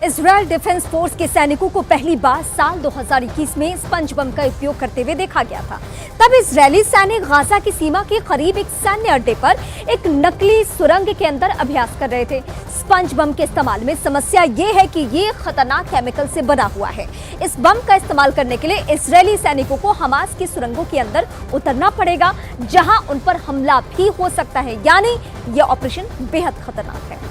Israel defence force के सैनिकों को पहली बार साल 2021 में स्पंज बम का उपयोग करते हुए देखा गया था। तब इजरायली सैनिक गाजा की सीमा के करीब एक सैन्य अड्डे पर एक नकली सुरंग के अंदर अभ्यास कर रहे थे। स्पंज बम के इस्तेमाल में समस्या ये है कि ये खतरनाक केमिकल से बना हुआ है। इस बम का इस्तेमाल करने के लिए इजरायली सैनिकों को हमास की सुरंगों के अंदर उतरना पड़ेगा, जहां उन पर हमला भी हो सकता है। यानी यह ऑपरेशन बेहद खतरनाक है।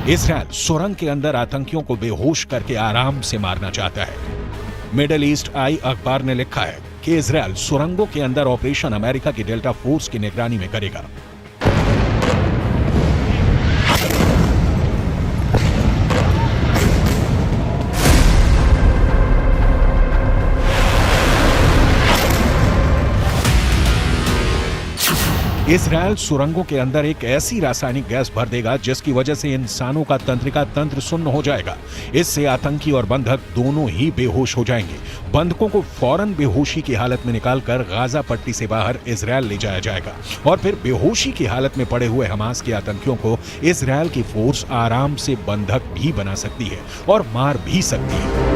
इजरायल सुरंग के अंदर आतंकियों को बेहोश करके आराम से मारना चाहता है। मिडिल ईस्ट आई अखबार ने लिखा है कि इजरायल सुरंगों के अंदर ऑपरेशन अमेरिका की डेल्टा फोर्स की निगरानी में करेगा। इजरायल सुरंगों के अंदर एक ऐसी रासायनिक गैस भर देगा जिसकी वजह से इंसानों का तंत्रिका तंत्र सुन्न हो जाएगा। इससे आतंकी और बंधक दोनों ही बेहोश हो जाएंगे। बंधकों को फौरन बेहोशी की हालत में निकालकर गाजा पट्टी से बाहर इजरायल ले जाया जाएगा और फिर बेहोशी की हालत में पड़े हुए हमास के आतंकियों को इजरायल की फोर्स आराम से बंधक भी बना सकती है और मार भी सकती है।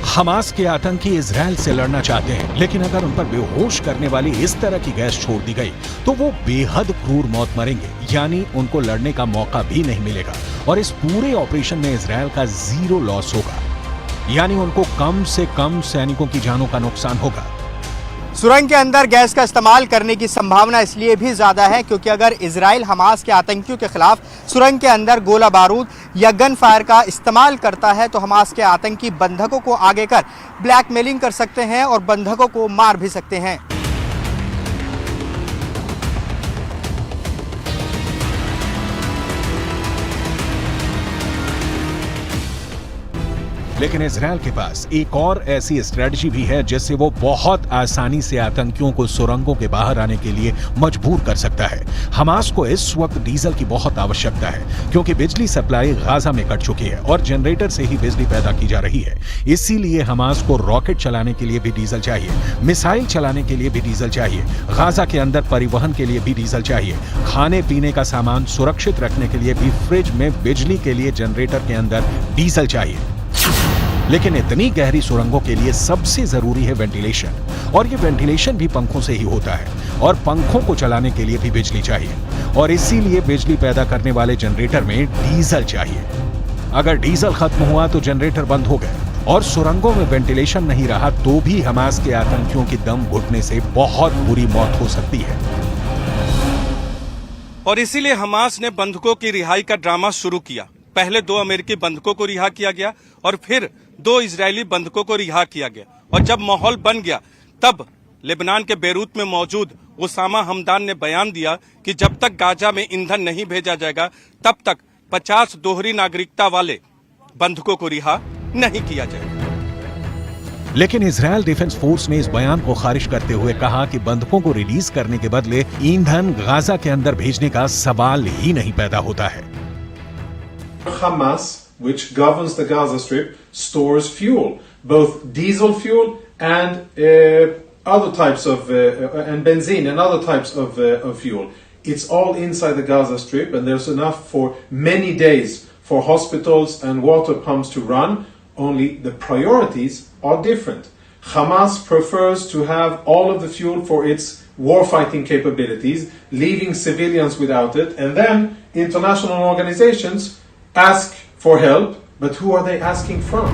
हमास के आतंकी इजरायल से लड़ना चाहते हैं, लेकिन अगर उन पर बेहोश करने वाली इस तरह की गैस छोड़ दी गई तो वो बेहद क्रूर मौत मरेंगे। यानी उनको लड़ने का मौका भी नहीं मिलेगा और इस पूरे ऑपरेशन में इजरायल का 0 लॉस होगा। यानी उनको कम से कम सैनिकों की जानों का नुकसान होगा। सुरंग के अंदर गैस का इस्तेमाल करने की संभावना इसलिए भी ज़्यादा है क्योंकि अगर इजराइल हमास के आतंकियों के खिलाफ सुरंग के अंदर गोला बारूद या गन फायर का इस्तेमाल करता है तो हमास के आतंकी बंधकों को आगे कर ब्लैकमेलिंग कर सकते हैं और बंधकों को मार भी सकते हैं। लेकिन इजरायल के पास एक और ऐसी स्ट्रेटजी भी है जिससे वो बहुत आसानी से आतंकियों को सुरंगों के बाहर आने के लिए मजबूर कर सकता है। हमास को इस वक्त डीजल की बहुत आवश्यकता है क्योंकि बिजली सप्लाई गाजा में कट चुकी है और जनरेटर से ही बिजली पैदा की जा रही है। इसीलिए हमास को रॉकेट चलाने के लिए भी डीजल चाहिए, मिसाइल चलाने के लिए भी डीजल चाहिए, गाजा के अंदर परिवहन के लिए भी डीजल चाहिए, खाने पीने का सामान सुरक्षित रखने के लिए भी फ्रिज में बिजली के लिए जनरेटर के अंदर डीजल चाहिए। लेकिन इतनी गहरी सुरंगों के लिए सबसे जरूरी है वेंटिलेशन, और ये वेंटिलेशन भी पंखों से ही होता है और पंखों को चलाने के लिए भी बिजली चाहिए और इसीलिए बिजली पैदा करने वाले जनरेटर में डीजल चाहिए। अगर डीजल खत्म हुआ तो जनरेटर बंद हो गए और सुरंगों में वेंटिलेशन नहीं रहा तो भी हमास के आतंकियों की दम घुटने से बहुत बुरी मौत हो सकती है। और इसीलिए हमास ने बंधकों की रिहाई का ड्रामा शुरू किया। पहले 2 अमेरिकी बंधकों को रिहा किया गया और फिर 2 इजरायली बंधकों को रिहा किया गया। और जब माहौल बन गया तब लेबनान के बेरूत में मौजूद उसामा हमदान ने बयान दिया कि जब तक गाजा में ईंधन नहीं भेजा जाएगा तब तक 50 दोहरी नागरिकता वाले बंधकों को रिहा नहीं किया जाएगा। लेकिन इजरायल डिफेंस फोर्स ने इस बयान को खारिज करते हुए कहा कि बंधकों को रिलीज करने के बदले ईंधन गाजा के अंदर भेजने का सवाल ही नहीं पैदा होता है। Hamas, which governs the Gaza Strip, stores fuel, both diesel fuel and other types of and benzene and other types of fuel. It's all inside the Gaza Strip, and there's enough for many days for hospitals and water pumps to run. Only the priorities are different. Hamas prefers to have all of the fuel for its warfighting capabilities, leaving civilians without it, and then international organizations ask for help, but who are they asking from?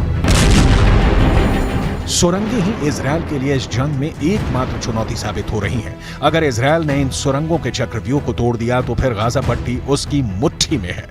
सुरंगें ही Israel के लिए इस जंग में एकमात्र चुनौती साबित हो रही हैं। अगर इजरायल ने इन सुरंगों के चक्रव्यूह को तोड़ दिया तो फिर गाजा पट्टी उसकी मुट्ठी में है।